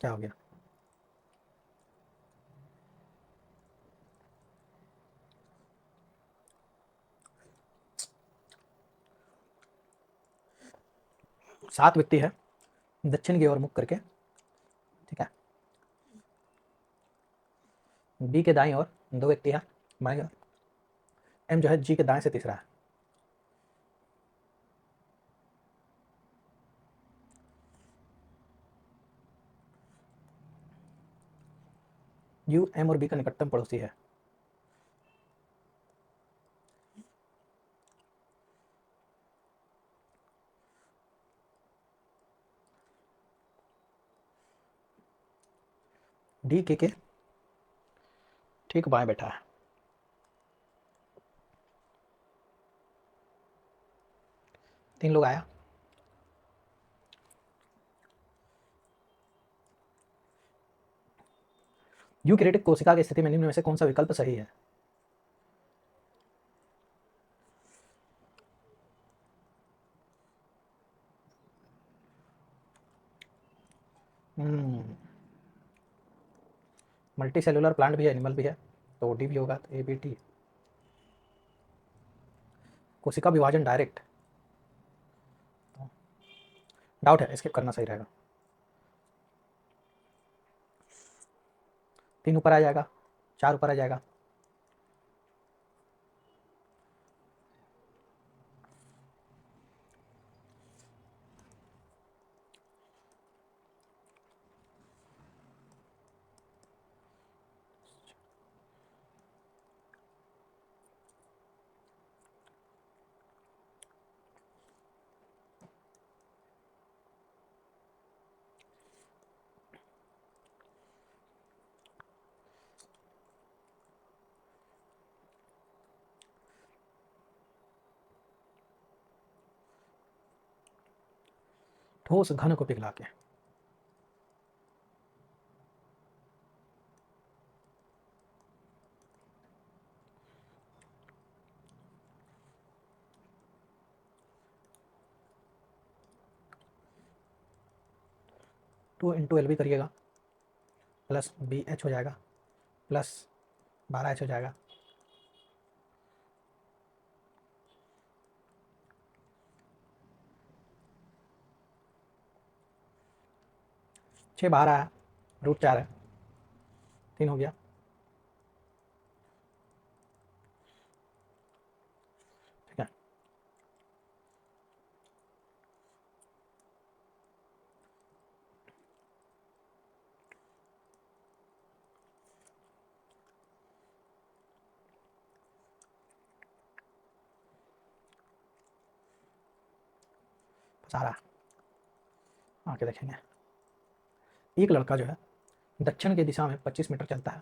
क्या हो गया? सात व्यक्ति है दक्षिण की ओर मुख करके, ठीक है। बी के दाईं ओर दो व्यक्ति है, बाएं। एम जो है जी के दाएं से तीसरा है। यू एम और बी का निकटतम पड़ोसी है। डी के ठीक बाएं बैठा है। तीन लोग आया। यूकैरियोटिक कोशिका की स्थिति में निम्न में से कौन सा विकल्प सही है? मल्टी सेलुलर प्लांट भी है, एनिमल भी है, तो डी भी होगा, तो ए बी टी। कोशिका विभाजन डायरेक्ट, डाउट है, स्किप करना सही रहेगा। तीन ऊपर आ जाएगा, चार ऊपर आ जाएगा। ठोस घन को पिघला के। टू इंटू एल बी करिएगा, प्लस बी एच हो जाएगा, प्लस 12 एच हो जाएगा। 6 बाहर आया, रूट 4 है, 3 हो गया। ठीक है, सारा आके देखेंगे। एक लड़का जो है दक्षिण की दिशा में 25 मीटर चलता है।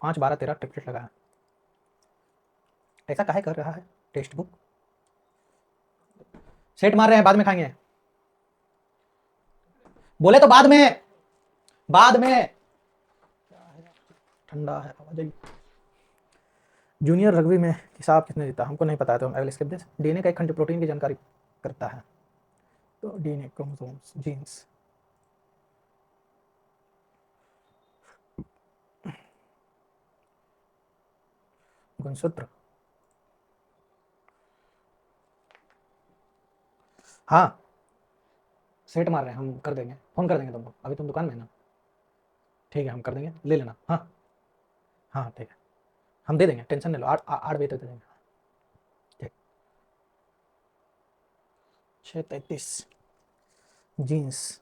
पाँच 12 13 टिकट लगा है। ऐसा काहे कर रहा है? टेक्स्ट बुक सेट मार रहे हैं, बाद में खाएंगे। बोले तो बाद में, बाद में। ठंडा है। जूनियर रग्बी में हिसाब किसने जीता? हमको नहीं पता है, तो हम अगले स्किप दे। डीएनए का एक खंड प्रोटीन की जानकारी करता है, तो डीएनए क्रोमोसोम्स जीन्स। गुणसूत्र, हाँ सेट मार रहे हैं, हम कर देंगे, फोन कर देंगे तुमको। अभी तुम दुकान में है ना? ठीक है, हम कर देंगे, ले लेना। हाँ हाँ ठीक है, हम दे देंगे, टेंशन नहीं लो। 8 बजे तक दे देंगे। ठीक, 6:33 जीन्स।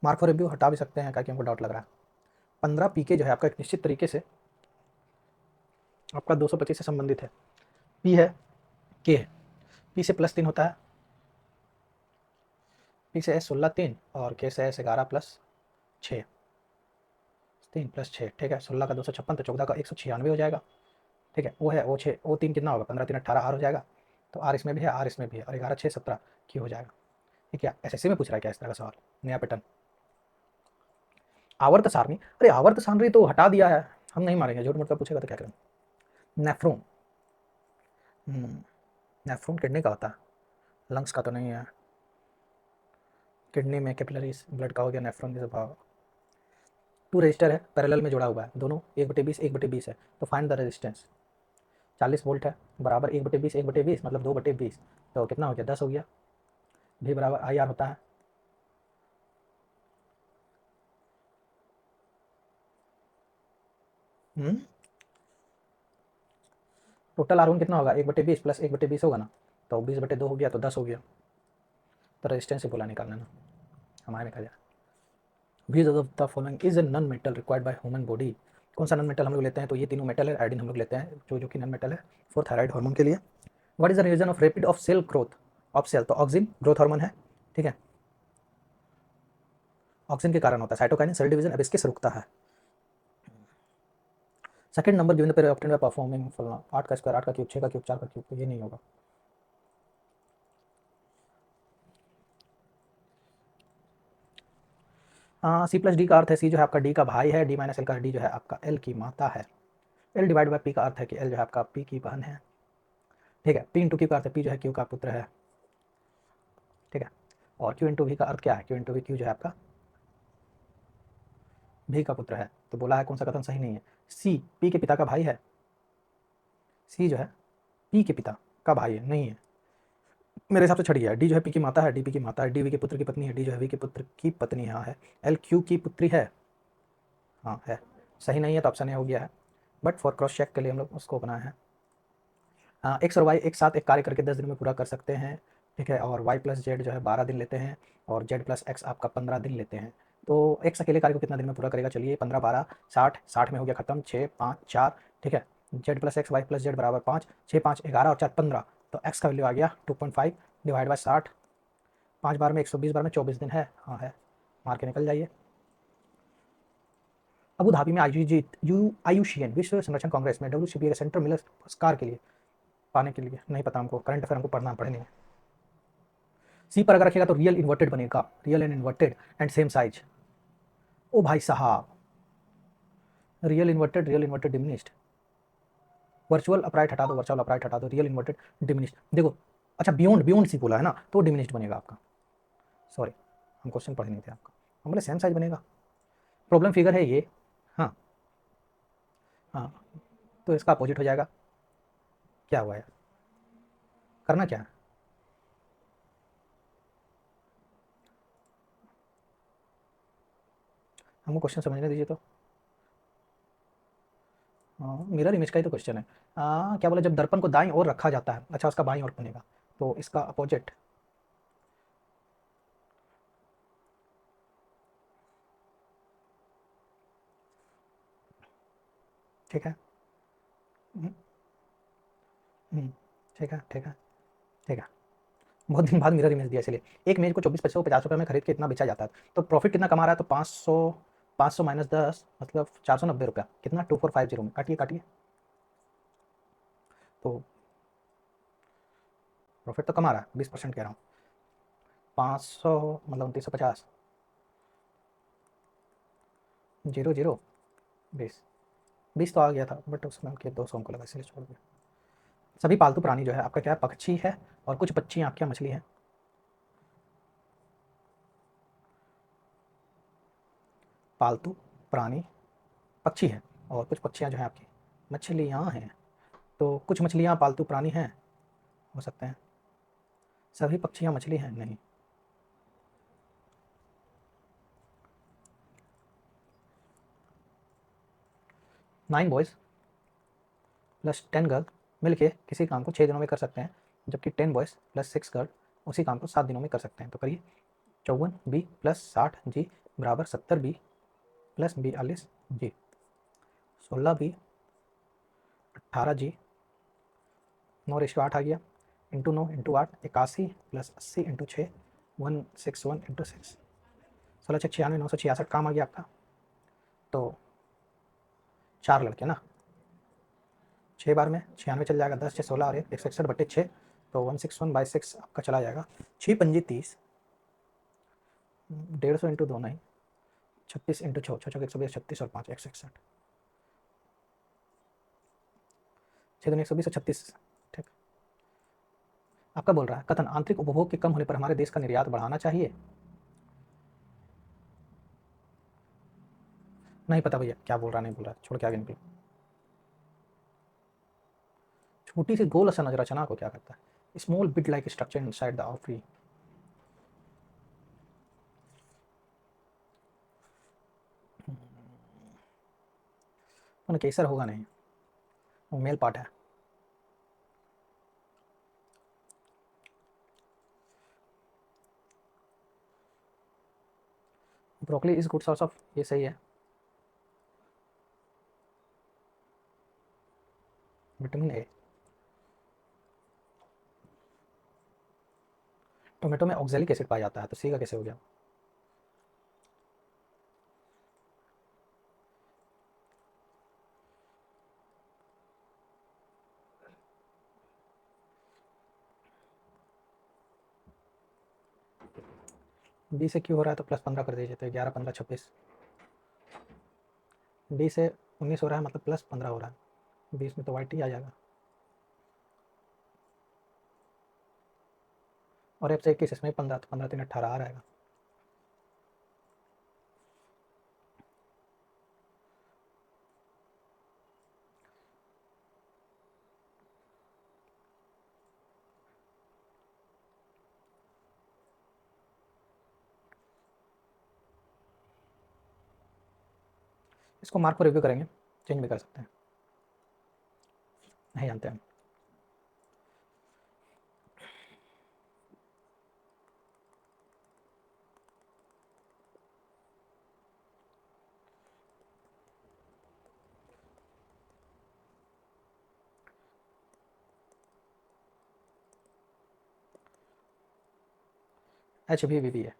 मार्क फॉर रिव्यू हटा भी सकते हैं, क्योंकि हमको डाउट लग रहा है। 15 पीके जो है आपका एक निश्चित तरीके से आपका 225 से संबंधित है। पी है, के है, पी से +3 होता है, पी से एस 16 3 और के से एस 11 + 6, 3 + 6। ठीक है, 16 का 256, तो 14 का 196 हो जाएगा। ठीक है, वो है वो 6, वो 3 कितना होगा? 15 3 18 आर हो जाएगा। तो आर इसमें भी है, आर इसमें भी है, और 11 6 17 क्यू हो जाएगा। ठीक है, एसएससी में पूछ रहा है क्या इस तरह का सवाल? नया पैटर्न। आवर्त सारणी, अरे आवर्त सारणी तो हटा दिया है, हम नहीं मारेंगे, झूठ मूठ का पूछेगा तो क्या करें। नेफ्रोन, नेफ्रोन किडनी का होता है, लंग्स का तो नहीं है। किडनी में कैपिलरीज ब्लड का हो गया, नेफ्रॉन के स्वभाव। टू रजिस्टर है, पैरेलल में जुड़ा हुआ है, दोनों 1/20 1/20 है, तो फाइंड द रेजिस्टेंस। 40 वोल्ट है, बराबर 1/20 1/20 मतलब 2/20, तो कितना हो गया 10 हो गया। भी बराबर आई आर होता है। टोटल आर वन कितना होगा, 1/20 प्लस 1/20 होगा ना, तो 20/2 हो गया, तो 10 हो गया। तो रेजिस्टेंस से बोला निकालना ना, हमारे निकल जाए। Views of the following is a non metal required by human body. कौन सा नॉन मेटल हम लोग लेते हैं, तो ये तीनों मेटल है, आयोडीन हम लोग लेते हैं जो कि नॉन मेटल है फॉर थायराइड हार्मोन के लिए। What is the reason of rapid of cell growth of cell, तो ऑक्सिन ग्रोथ हार्मोन है, ठीक है, ऑक्सिन के कारण होता है। साइटोकाइनिन सेल डिवीजन अब इसके से रुकता है। Second number given the pair obtained by performing following, 8 का स्क्वायर 8 का क्यूब 6 का क्यूब 4 का क्यूब, तो ये नहीं होगा। सी प्लस डी का अर्थ है सी जो है आपका डी का भाई है, डी माइनस एल का डी जो है आपका एल की माता है। एल डिवाइड बाई पी का अर्थ है कि एल जो है आपका पी की बहन है, ठीक है। पी इंटू क्यू का अर्थ है पी जो है क्यू का पुत्र है, ठीक है। और क्यू इंटू वी का अर्थ क्या है, क्यू इंटू वी क्यू जो है आपका भी का पुत्र है, तो बोला है कौन सा कथन सही नहीं है। सी पी के पिता का भाई है, सी जो है पी के पिता का भाई है, नहीं है मेरे हिसाब से छट गया। डी जो है पी की माता है, डी पी की माता है, डी वी के पुत्र की पत्नी है, डी जो है वी के पुत्र की पत्नी यहाँ है। एल क्यू की पुत्री है, हाँ है, सही नहीं है तो ऑप्शन ए हो गया है, बट फॉर क्रॉस चेक के लिए हम लोग उसको बनाए हैं। हाँ, एक्स और वाई एक साथ एक कार्य करके 10 दिन में पूरा कर सकते हैं, ठीक है। और वाई प्लस जेड जो है 12 दिन लेते हैं, और जेड प्लस एक्स आपका 15 दिन लेते हैं। तो एक्स अकेले कार्य को कितना दिन में पूरा करेगा, चलिए 15 12 60, 60 में हो गया खत्म, 6 5 4, ठीक है। Z plus X Y plus Z बराबर 5, 6 5 11 और 4 15, तो एक्स का वैल्यू आ गया 2.5 डिवाइड बाई 60, 5 बार में 120 बार में 24 दिन है, हाँ है, मार के निकल जाइए। अबू धाबी में आयुषियन विश्व संरक्षण कांग्रेस में WCPA का सेंटर मिला पुरस्कार के लिए पाने के लिए, नहीं पता हमको, करंट अफेयर हमको पढ़ना पड़ेगा। सी पर अगर रखेगा तो रियल इन्वर्टेड बनेगा, real and inverted and same size. ओ भाई साहब, real inverted diminished, virtual upright हटा दो, वर्चुअल अपराइट हटा दो, रियल इन्वर्टेड डिमिनिश्ड देखो। अच्छा बियॉन्ड बियॉन्ड सी बोला है ना, तो डिमिनिश्ड बनेगा आपका, सॉरी हम क्वेश्चन पढ़े नहीं थे आपका, हम बोले सेम साइज बनेगा, प्रॉब्लम फिगर है ये। हाँ हाँ, तो इसका अपोजिट हो जाएगा। क्या हुआ यार, करना क्या है, हमको क्वेश्चन समझने दीजिए तो। हाँ, मिरर इमेज का ही तो क्वेश्चन है। क्या बोला, जब दर्पण को दाईं ओर रखा जाता है, अच्छा उसका बाईं ओर बनेगा, तो इसका अपोजिट, ठीक है। हम्म, हम्म, ठीक है ठीक है ठीक है। बहुत दिन बाद मिरर इमेज दिया, इसलिए एक मेज को 24 50 में खरीद के इतना बेचा जाता है, तो प्रॉफिट कितना कमा रहा है, तो 500, 500 माइनस 10 मतलब 490 रुपया, कितना 2450 में, काटिए काटिए, तो प्रॉफिट तो कमा रहा है, 20% कह रहा हूँ। 500 मतलब 2950, 0 0 20, 20 तो आ गया था, बट उसमें के 200 हमको लगा, इसलिए छोड़ दिया। सभी पालतू प्राणी जो है आपका क्या है, पक्षी है, और कुछ पक्षियाँ क्या मछली है, पालतू प्राणी पक्षी है, और कुछ पक्षियाँ जो है आपकी मछलियाँ हैं, तो कुछ मछलियाँ पालतू प्राणी हैं, हो सकते हैं, सभी पक्षियाँ मछली हैं नहीं। 9 बॉयज़ प्लस 10 गर्ल मिलके किसी काम को 6 दिनों में कर सकते हैं, जबकि 10 बॉयज़ प्लस 6 गर्ल उसी काम को 7 दिनों में कर सकते हैं, तो करिए। 54 बी प्लस 60 जी बराबर 70 बी प्लस 42 जी, 16 बी 18 जी, 9:8 आ गया, into 9 into 8 81 plus 80 into 6 161 into 6, 16 6 96 966 काम आ गया आपका। तो 4 लड़के ना, 6 बार में 96 चल जाएगा, 10 6 16 और 161/6, तो 161/6 आपका चला जाएगा। 6 पंजे 30, 150 इंटू 2 नहीं, 36 इंटू 6, 6 120, 36 और 5 161, 6 दूनी 120 और 36। ठीक। आपका बोल रहा है कथन, आंतरिक उपभोग के कम होने पर हमारे देश का निर्यात बढ़ाना चाहिए। नहीं पता भैया क्या बोल रहा नहीं बोल रहा, छोड़ के आगे निकलो। छोटी सी गोल संरचना को क्या करता है? Small bit like structure inside the ovary. केसर होगा नहीं, वो मेल पार्ट है। Broccoli is good source of, ये सही है। Vitamin A. टोमेटो में ऑक्जेलिक एसिड पाया जाता है, तो सी का कैसे हो गया? बी से क्यों हो रहा है, तो +15 कर दीजिए, तो 11 15 26। डी से 19 हो रहा है, मतलब +15 हो रहा है, 20 में तो वाई टी आ जाएगा। और एफ से 21, इसमें 15, तो 15 3 18 आ रहेगा। इसको मार्क पर रिव्यू करेंगे, चेंज भी कर सकते हैं, नहीं जानते हम। एच भी है।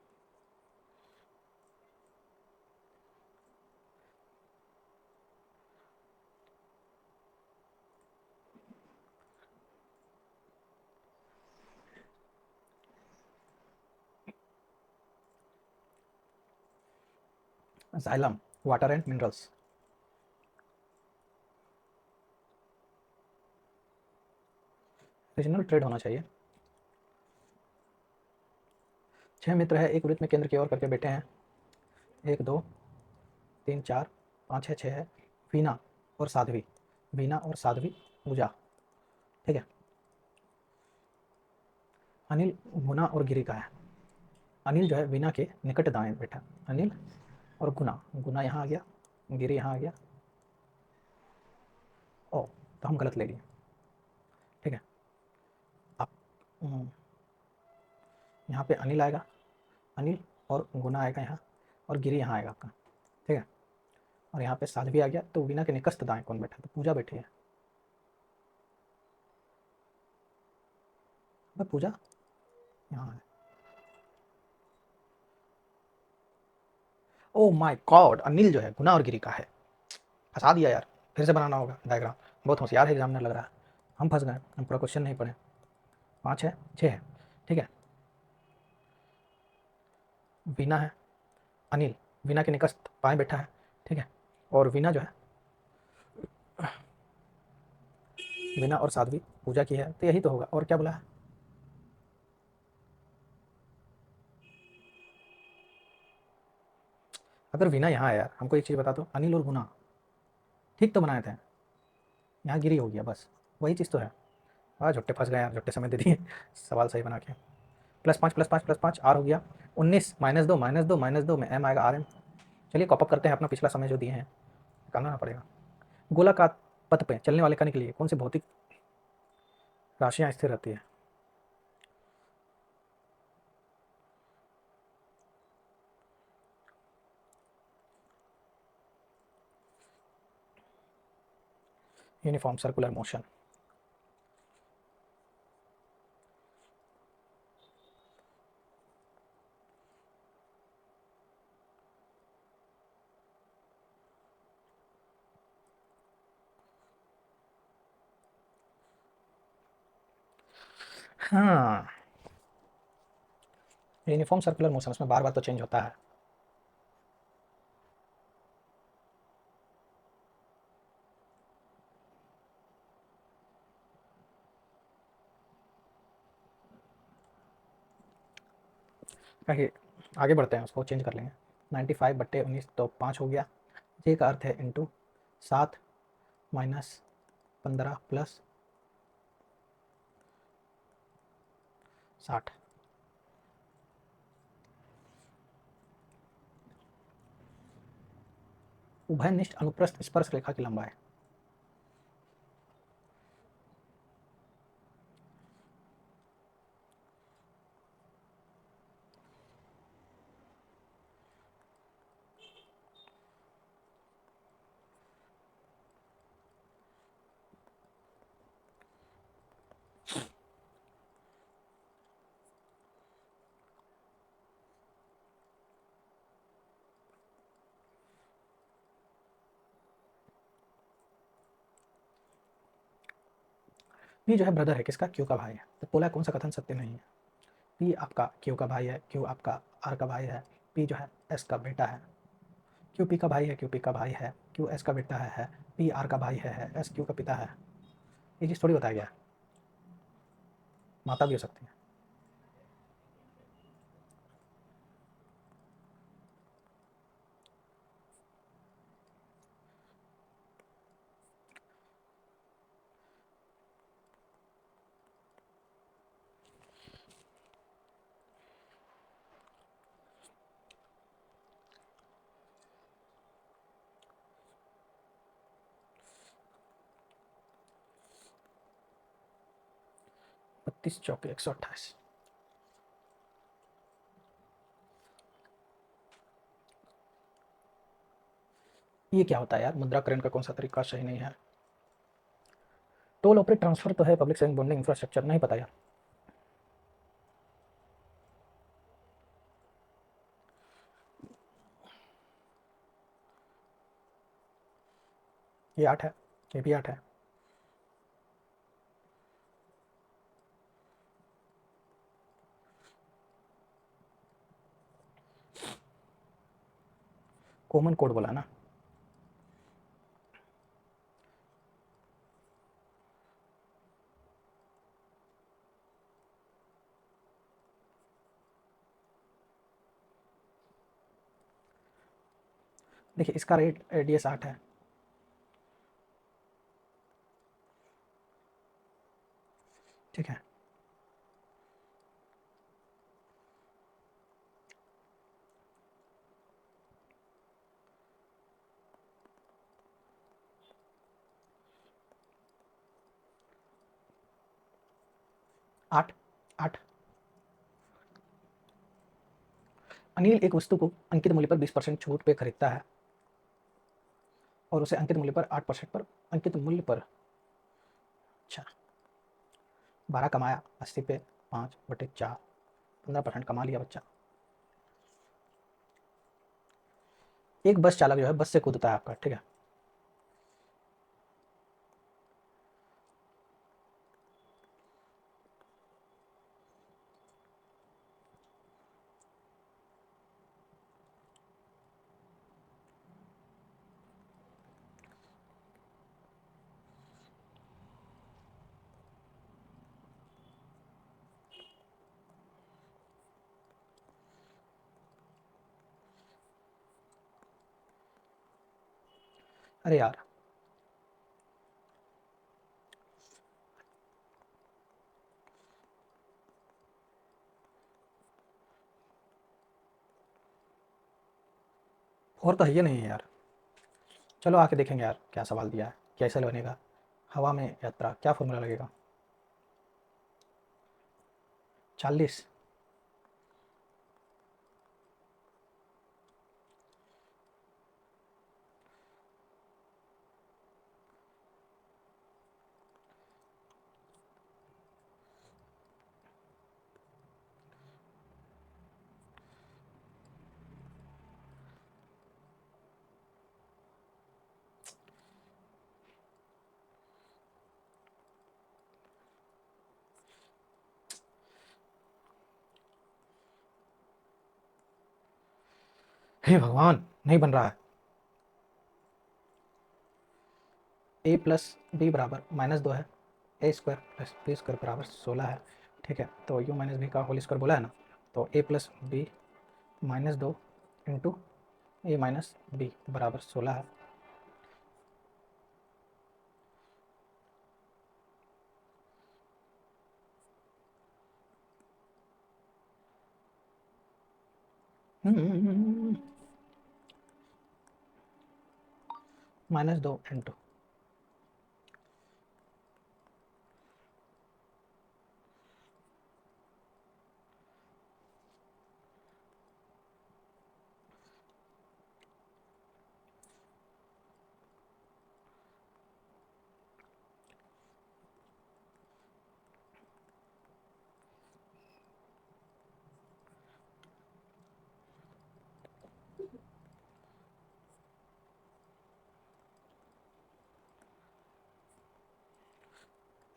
Xylem, water and minerals. Regional trade होना चाहिए। 6 मित्र है, एक वृत्त में केंद्र की ओर करके बैठे हैं, 1 2 3 4 5 है, 6 है। वीना और साध्वी, वीना और साध्वी पूजा। ठीक है। अनिल, गुना और गिरी का है। अनिल जो है वीना के निकट दाएं बैठा, अनिल और गुना, गुना यहाँ आ गया, गिरी यहाँ आ गया। ओ, तो हम गलत ले लिए। ठीक है। अब यहाँ पे अनिल आएगा, अनिल और गुना आएगा यहाँ, और गिरी यहाँ आएगा आपका। ठीक है। और यहाँ पे साध्वी आ गया, तो वीना के निकस्त दाएं कौन बैठा? तो पूजा बैठी है। अब पूजा यहाँ है। ओ माय गॉड, अनिल जो है गुना और गिरी का है। फंसा दिया यार, फिर से बनाना होगा डायग्राम। बहुत होशियार है एग्जामिनर लग रहा है। हम फंस गए, हम पूरा क्वेश्चन नहीं पढ़े। 5 है, 6 है। ठीक है। वीना है, अनिल, वीना के निकट बाएं बैठा है। ठीक है। और वीना जो है, वीना और साध्वी पूजा की है, तो यही तो होगा, और क्या बोला है? अगर वीना यहाँ है यार, हमको एक चीज़ बता दो, अनिल और गुना ठीक तो बनाए थे, यहाँ गिरी हो गया, बस वही चीज़ तो है। झुट्टे फंस गए यार, झुट्टे समय दे दिए सवाल सही बना के। +5 +5 +5 आर हो गया। 19 -2 -2 -2 में एम आएगा, आर एम। चलिए कॉपअप करते हैं अपना पिछला समय जो दिए हैं, निकालना पड़ेगा। गोलाकार पथ पे चलने वाले कण के लिए कौन सी भौतिक राशियाँ स्थिर रहती है? Uniform circular motion. हाँ, यूनिफॉर्म सर्कुलर मोशन, उसमें बार बार तो चेंज होता है। आगे आगे बढ़ते हैं, उसको चेंज कर लेंगे। 95/19 तो 5 हो गया। जे का अर्थ है इंटू 7 माइनस 15 प्लस 60। उभयनिष्ठ अनुप्रस्थ स्पर्श रेखा की लंबाई। पी जो है ब्रदर है किसका, क्यू का भाई है। तो बोला कौन सा कथन सत्य नहीं है। पी आपका क्यू का भाई है, क्यू आपका आर का भाई है, पी जो है एस का बेटा है। क्यू पी का भाई है, क्यू पी का भाई है, क्यू एस का बेटा है, पी आर का भाई है, एस क्यू का पिता है। ये चीज़ थोड़ी बताया गया है, माता भी हो सकती है। बत्तीस चौके 128। ये क्या होता है यार, मुद्राकरण का कौन सा तरीका सही नहीं है। टोल ऑपरेट ट्रांसफर तो है, पब्लिक सेविंग बॉन्डिंग इंफ्रास्ट्रक्चर नहीं पता यार। ये 8 है, ये भी 8 है। कॉमन कोड बोला ना। देखिए इसका रेडियस 8 है। ठीक है, आठ 8। अनिल एक वस्तु को अंकित मूल्य पर 20% छूट पे खरीदता है और उसे अंकित मूल्य पर 8% पर अंकित मूल्य पर, अच्छा 12 कमाया, 80 पे 5/4, 15% कमा लिया बच्चा। एक बस चालक जो है बस से कूदता है आपका, ठीक है। अरे यार, और तो है ये नहीं है यार। चलो आके देखेंगे यार क्या सवाल दिया है, कैसे बनेगा। हवा में यात्रा क्या फॉर्मूला लगेगा। 40। हे भगवान, नहीं बन रहा है। ए प्लस बी बराबर -2 है, ए स्क्वायर प्लस बी स्क्वायर बराबर 16 है। ठीक है, तो यू माइनस बी का होल स्क्वायर बोला है ना, तो ए प्लस बी माइनस 2 इंटू ए माइनस बी बराबर 16 है। माइनस 2 इंटू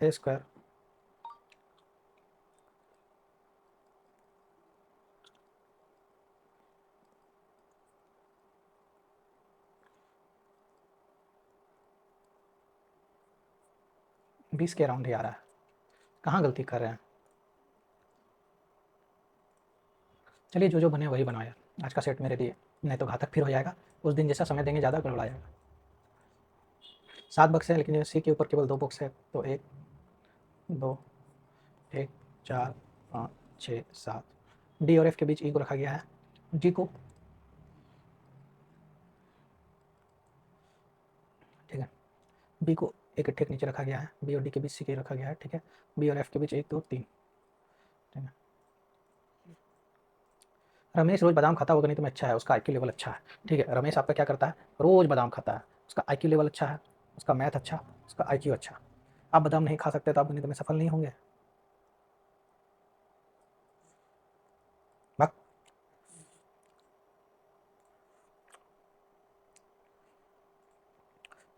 ए स्क्वायर बीस के अराउंड ही आ रहा है। कहाँ गलती कर रहे हैं? चलिए जो जो बने वही बनाओ यार, आज का सेट मेरे लिए, नहीं तो घातक फिर हो जाएगा। उस दिन जैसा समय देंगे ज़्यादा गड़बड़ा जाएगा। 7 बक्से हैं लेकिन सी के ऊपर केवल 2 बॉक्स है, तो 1 2 1 4 5 6 7। डी और एफ के बीच ई को रखा गया है। जी को ठीक है, बी को एक ठीक नीचे रखा गया है, बी और डी के बीच सी के रखा गया है। ठीक है, बी और एफ के बीच 1 2 3। ठीक है, रमेश रोज बादाम खाता होगा, नहीं तो मैं अच्छा है, उसका आईक्यू लेवल अच्छा है। ठीक है, रमेश आपका क्या करता है? रोज बादाम खाता है, उसका आईक्यू लेवल अच्छा है, उसका मैथ अच्छा, उसका आईक्यू अच्छा। आप बादाम नहीं खा सकते तो आप गणित में सफल नहीं होंगे। बक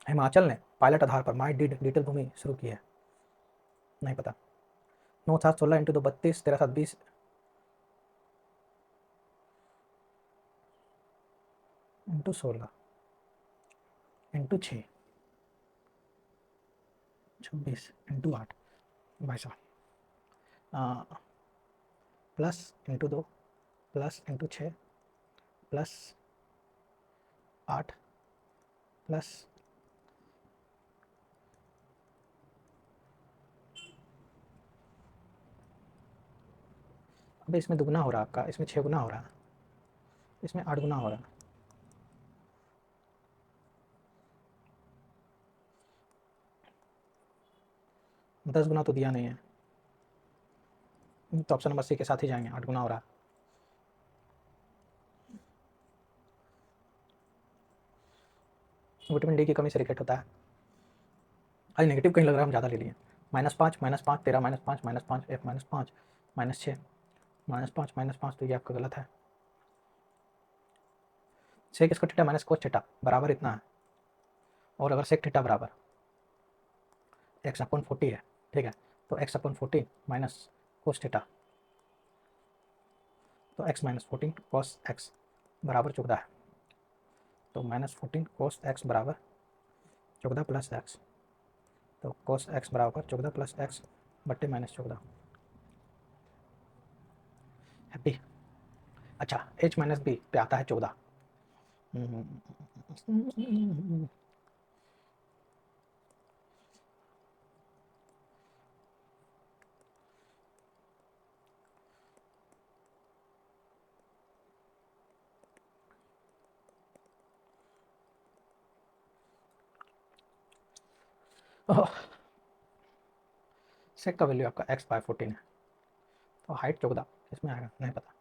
हिमाचल ने पायलट आधार पर माई डीड डिजिटल भूमि शुरू की है। नहीं पता। 9 7 16 इंटू 2 32, 13 7 20 इंटू 16 इंटू 6 26 इंटू 8 भाई साहब, plus into 2 plus into 6 plus 8 plus अबे इसमें दुगना हो रहा है आपका, इसमें 6 गुना हो रहा है, इसमें 8 गुना हो रहा है। 10 गुना तो दिया नहीं है, तो ऑप्शन नंबर सी के साथ ही जाएंगे, 8 गुना हो रहा है। विटामिन डी की कमी से रिकेट होता है। आज नेगेटिव कहीं लग रहा है, हम ज़्यादा ले लिए। -5 13 -5 -5 f -5 -6 -5 तो ये आपका गलत है। सेक इसको थीटा माइनस कोस थीटा बराबर इतना है, और अगर सेक थीटा बराबर एक्स अपन 40 है, ठीक है, तो x upon 14 minus cos theta, तो एक्स माइनस 14 कॉस एक्स बराबर 14 है। तो -14 कोस एक्स बराबर 14 प्लस एक्स, तो कोस एक्स बराबर 14 प्लस एक्स बट्टे -14। हैप्पी। अच्छा, एच माइनस बी पे आता है 14। सेक का वैल्यू आपका एक्स बाय 14 है, तो हाइट 14 इसमें आएगा, नहीं पता।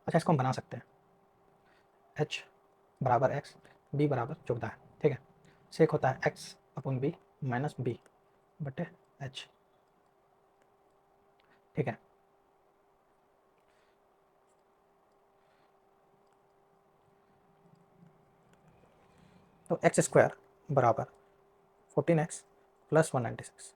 अच्छा, इसको हम बना सकते हैं, एच बराबर एक्स, बी बराबर 14 है। ठीक है, सेक होता है x upon B minus B बटे एच। ठीक है, तो एक्स स्क्वायर बराबर 14x प्लस 196।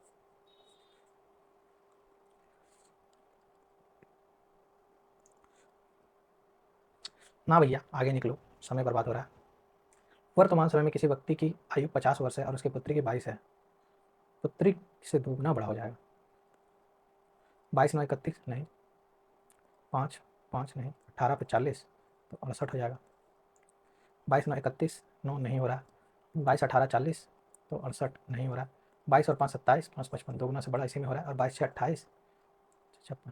ना भैया आगे निकलो, समय बर्बाद हो रहा है। वर्तमान समय में किसी व्यक्ति की आयु 50 वर्ष है और उसकी पुत्री की 22 है। तो 3 से दुगना बड़ा हो जाएगा। 22 9 31 नहीं, 5 5 नहीं, 18 पे 40 तो 68 हो जाएगा। 22 9 31 9 नहीं हो रहा। 22 18 40 तो 68 नहीं हो रहा। 22 और 5 27, 5 55 दोगुना से बड़ा इसी में हो रहा है। और 22 6 28 56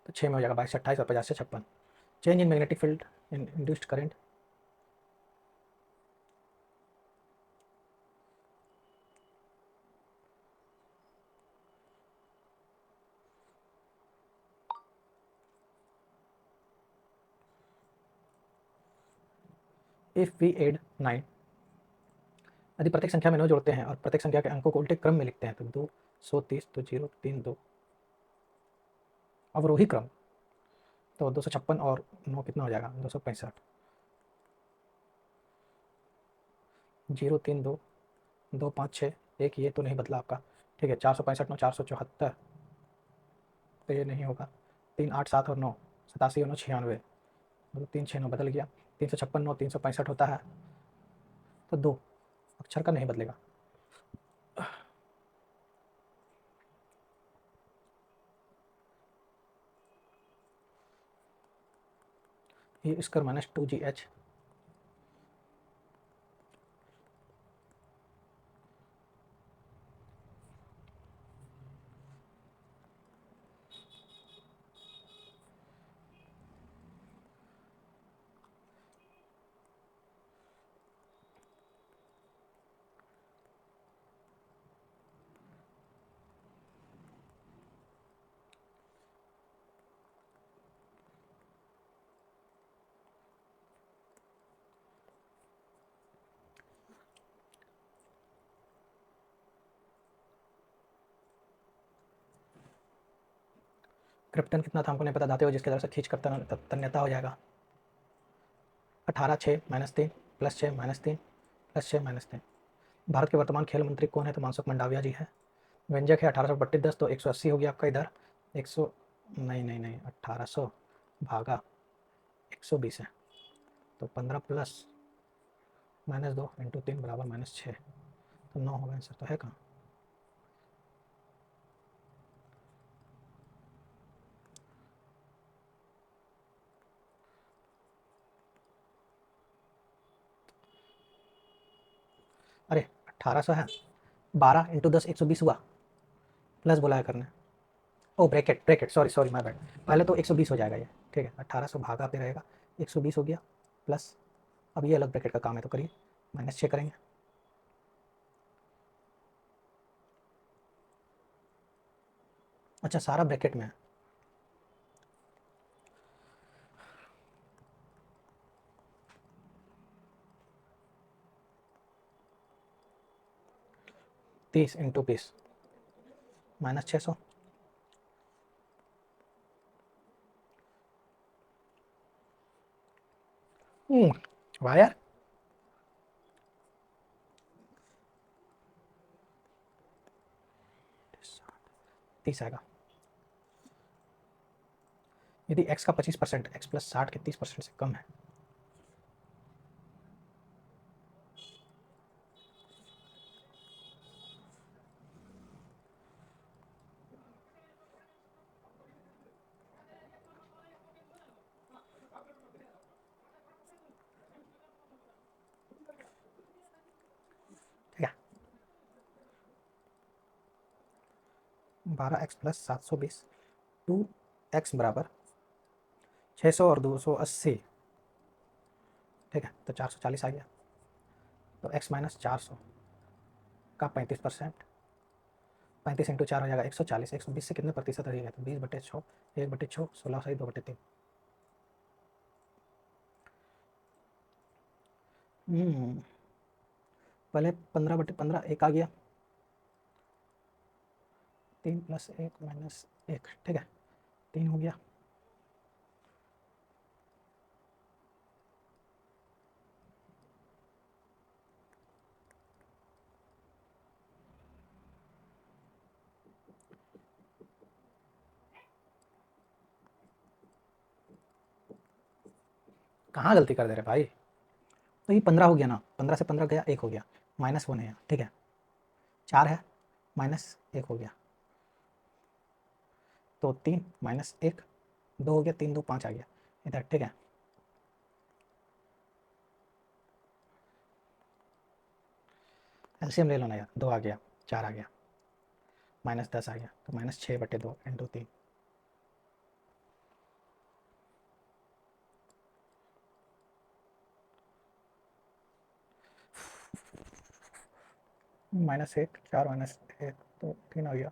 तो 6 में हो जाएगा। 22 28 और 50 से 56। Change in magnetic field in induced current. If we add 9, यदि प्रत्येक संख्या में 9 जोड़ते हैं और प्रत्येक संख्या के अंकों को उल्टे क्रम में लिखते हैं तो 230 तो 0 3 2 अवरोही क्रम, तो 256 और 9 कितना हो जाएगा? 265। 0 3 2 2 5 6 1, ये तो नहीं बदला आपका। ठीक है, 465 9 474 तो ये नहीं होगा। 3 8 7 और 9 87 और 9 96 तो 3 6 9 बदल गया। 356 9 365 होता है तो 2 अक्षर का नहीं बदलेगा। ये स्क्वायर माइनस 2GH। क्रिप्टन कितना था हमको नहीं पता, धाते हुए जिसके द्वारा से खींच कर तन्यता हो जाएगा। 18 6 -3 +6 -3 +6 -3। भारत के वर्तमान खेल मंत्री कौन है? तो मनसुख मंडाविया जी है। व्यंजक है 18/10 तो 180 हो गया आपका इधर। 100 नहीं नहीं नहीं 1800 भागा 120 है तो 15 प्लस -2 इंटू 3 बराबर -6 तो 9 होगा आंसर। तो है कहाँ? अरे 1800 है, 12 इंटू 10 120 हुआ, प्लस बोला है करने। Oh bracket bracket, sorry sorry my bad. पहले तो 120 हो जाएगा ये। ठीक है, 1800 भागा पे रहेगा 120 हो गया प्लस। अब ये अलग ब्रैकेट का काम है तो करिए, -6 करेंगे। अच्छा सारा ब्रैकेट में है। तीस इंटू 20 -600। वाह यार। 30 आएगा। यदि x का 25% x प्लस 60 के 30% से कम है। ठीक है, 12x प्लस 720 2x बराबर 600 और 280। ठीक है, तो 440 आ गया। तो x माइनस 400 का 35%, 35 इंटू 4 हो जाएगा 140। 120 से कितने प्रतिशत रहेगा? तो 20/6, 1/6, 16 सही 2/3। पहले 15/15 1 आ गया। 3 + 1 - 1। ठीक है, 3 हो गया। कहाँ गलती कर दे रहे भाई? तो ये 15 हो गया ना, 15 से 15 गया, 1 हो गया, -1 है यहाँ, ठीक है। 4 है, -1 हो गया, तो 3 -1 2 हो गया, 3 2 5 आ गया इधर, ठीक है। एलसीएम ले लो ना यार, 2 आ गया, 4 आ गया, -10 आ गया, तो -6/2 इंटू 3, -1 4 -1 तो 3 आ गया।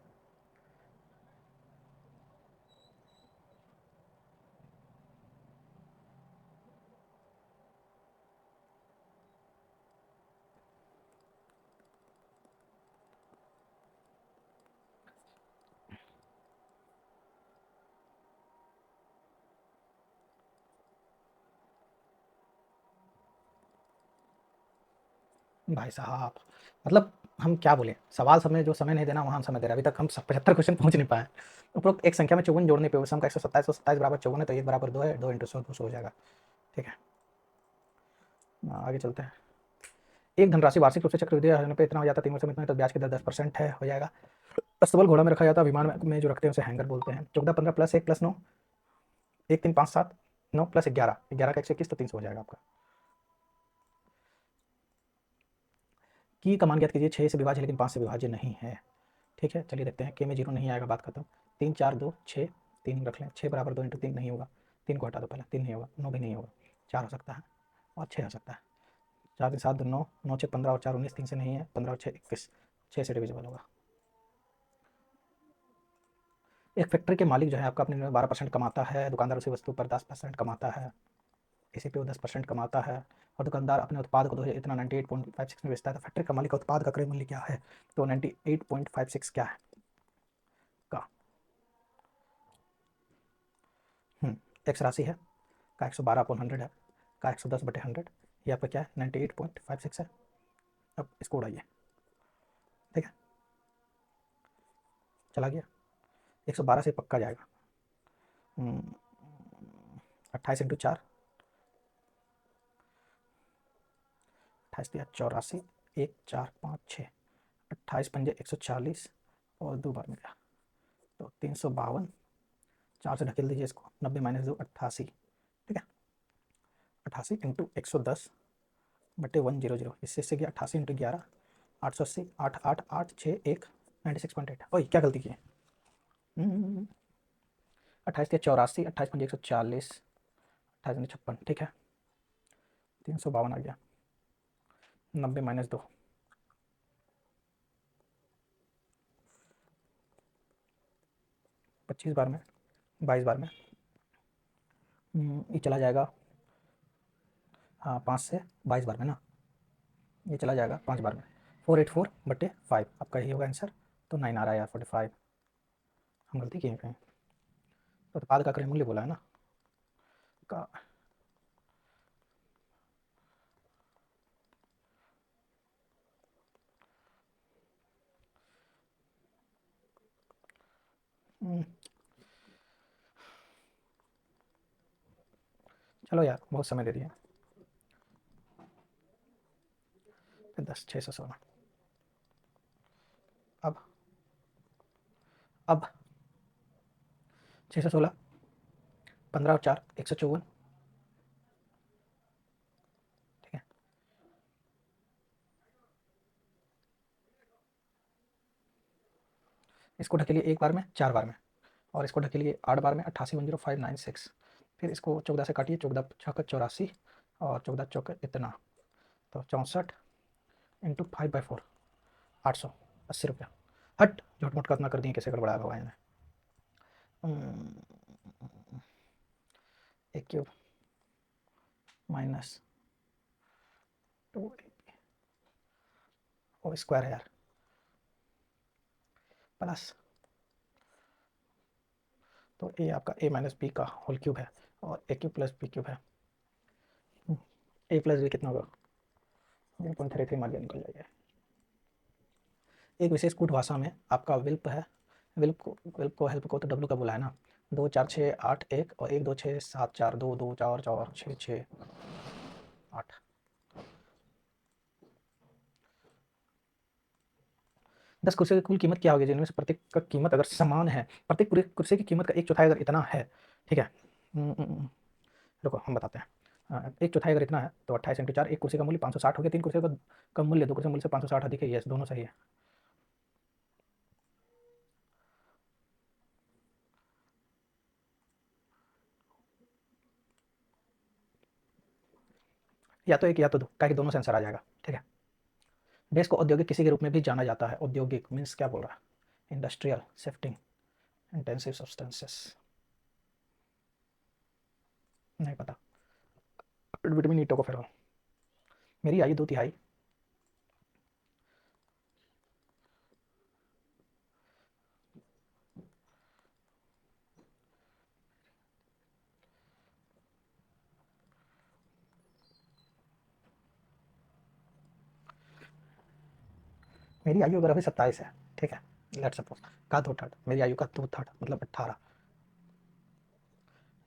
भाई साहब, मतलब हम क्या बोले, सवाल समय जो समय नहीं देना वहाँ हम समय दे रहे हैं, अभी तक हम 75 क्वेश्चन पहुँच नहीं पाए। उपरोक्त एक संख्या में 54 जोड़ने पे सम का 127 127 बराबर 54 है, तो 1 बराबर 2 है, 2 इंटू 100 200 हो जाएगा, ठीक है। आगे चलते हैं। एक धनराशि वार्षिक रूप से चक्रवृद्धि होने पे इतना हो जाता है, 3 वर्ष में इतना, तो ब्याज की दर 10% है, हो जाएगा। अस्तबल घोड़ा में रखा जाता है, विमान में जो रखते हैं उसे हैंगर बोलते हैं। 14 15 प्लस 1 प्लस 9, 1 3 5 7 9 प्लस 11, 11 का 121, तो 300 हो जाएगा आपका। की का मान ज्ञात कीजिए, 6 से विभाज्य लेकिन 5 से विभाज्य नहीं है, ठीक है। चलिए देखते हैं, के में 0 नहीं आएगा, बात खत्म। 3 4 2 6, 3 रख लें, 6 बराबर 2 इंटू 3 नहीं होगा, 3 को हटा दो पहले, 3 नहीं होगा, 9 भी नहीं होगा, 4 हो सकता है और 6 हो सकता है। 4 3 7 2 9, 9 6 15 और 4 19, 3 से नहीं है, 15 और 6 21, 6 से डिविजिबल होगा। एक फैक्ट्री के मालिक जो है आपका अपने 12% कमाता है, दुकानदार उसी वस्तु पर 10% कमाता है, इसी पे वो 10% कमाता है, और दुकानदार अपने उत्पाद को इतना 98.56 में बेचता है, तो फैक्ट्री का मालिक का उत्पाद का क्रय मूल्य क्या है? तो 98.56 क्या है का? एक्स राशि है, का 112/100 है, का 110/100, ये आपका क्या है? 98.56 है। अब इसको उड़ाइए, ठीक है, चला गया, 112 से पक्का जाएगा। 28 × 4, 28 × 4 = 84, 1 4 5 6, 28 पंजे 140 और 2 बार में गया, तो 352, 4 से ढकेल दीजिए इसको, 90 - 2 88, ठीक है। 88 इंटू 110/100, इससे गया 88 इंटू 11 880, 8 8 8 6 1 96.8। ओए क्या गलती की है? 28 × 84, 28 पंजे 140, 28 × 56, ठीक है, 352 आ गया, 90 - 2, 25 बार में, 22 बार में, ये चला जाएगा, हाँ 5 से 22 बार में ना, ये चला जाएगा 5 बार में, 484/5 आपका यही होगा आंसर, तो 9 आ रहा है यार, 45। हम गलती किए हैं कहीं, तो उत्पाद का क्रय मूल्य बोला है ना का। चलो यार, बहुत समय दे दिया। 10 616, अब 616, 15 और 4 154, ठीक है। इसको ढकेलिए एक बार में, 4 बार में, और इसको ढकेलिए 8 बार में, 88 10596, फिर इसको 14 से काटिए, 14 छक्का 84 और 14 चौके इतना, तो 64 इंटू 5/4, 880 रुपया। हट, झूठ मूठ का उतना कर दिए, कैसे गड़बड़ाया भगवान ने। एक क्यूब माइनस 2 ओ स्क्वायर है यार, प्लस, तो ए आपका a - b का होल क्यूब है, और a cube plus b cube है, a प्लस b कितना होगा? 0.33 मार्जिन निकल जाएगा। एक विशेष कूट भाषा में आपका विल्प है, विल्प को हेल्प को तो डब्लू का बोला है ना, 2 4 6 8 1 और 1 2 6 7 4 2 2 4 4 6 6 8, 10 कुर्सियों की कुल कीमत क्या होगी जिनमें से प्रत्येक का कीमत अगर समान है, प्रत्येक पूरी कुर्सी की कीमत का एक चौथाई अगर इतना है, ठीक है। रुको हम बताते हैं। एक चौथाई अगर इतना है तो 28 इंटू 4, एक कुर्सी का मूल्य 560 हो गया। तीन कुर्सियों का मूल्य दो कुर्सी मूल्य से 560 अधिक है, यस दोनों सही है। या तो एक या तो दो, क्या कि दोनों से आंसर आ जाएगा, ठीक है। बेस को औद्योगिक किसी के रूप में भी जाना जाता है। औद्योगिक मीन्स क्या बोल रहा है? इंडस्ट्रियल शिफ्टिंग इंटेंसिव सब्सटेंसेस, नहीं पता। Vitamin E tocopherol. मेरी आयु 2/3। मेरी आयु अगर अभी 27 है, ठीक है, लेट सपोज, का दो थर्ड, मेरी आयु का दो थर्ड मतलब 18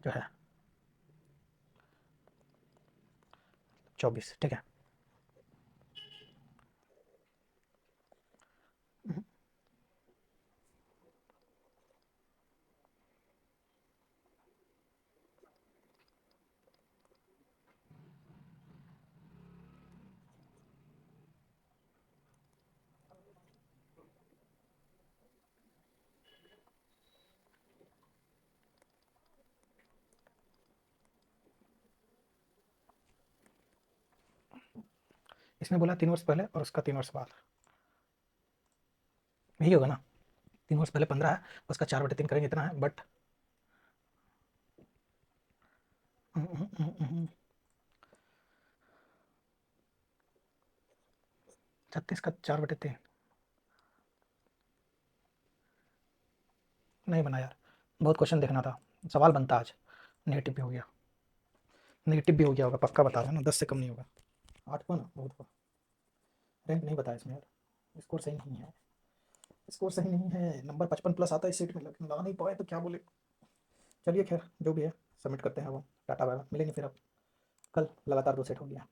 जो है 24, ठीक है। इसने बोला 3 वर्ष पहले और उसका 3 वर्ष बाद, यही होगा ना। 3 वर्ष पहले 15 है, उसका 4/3 करेंगे इतना है, बट 36 का 4/3 नहीं बना यार। बहुत क्वेश्चन देखना था, सवाल बनता आज। नेगेटिव भी हो गया, नेगेटिव भी हो गया होगा पक्का, बता रहा हूँ ना, 10 से कम नहीं होगा। 8 को ना बहुत हुआ। रैंक नहीं बताया इसमें यार, स्कोर सही नहीं है, स्कोर सही नहीं है। नंबर 55+ आता है इस सीट में, लेकिन ला नहीं पाए तो क्या बोले। चलिए खैर जो भी है, सबमिट करते हैं। वो टाटा बाय बाय, मिलेंगे फिर अब कल। लगातार 2 सेट हो गया।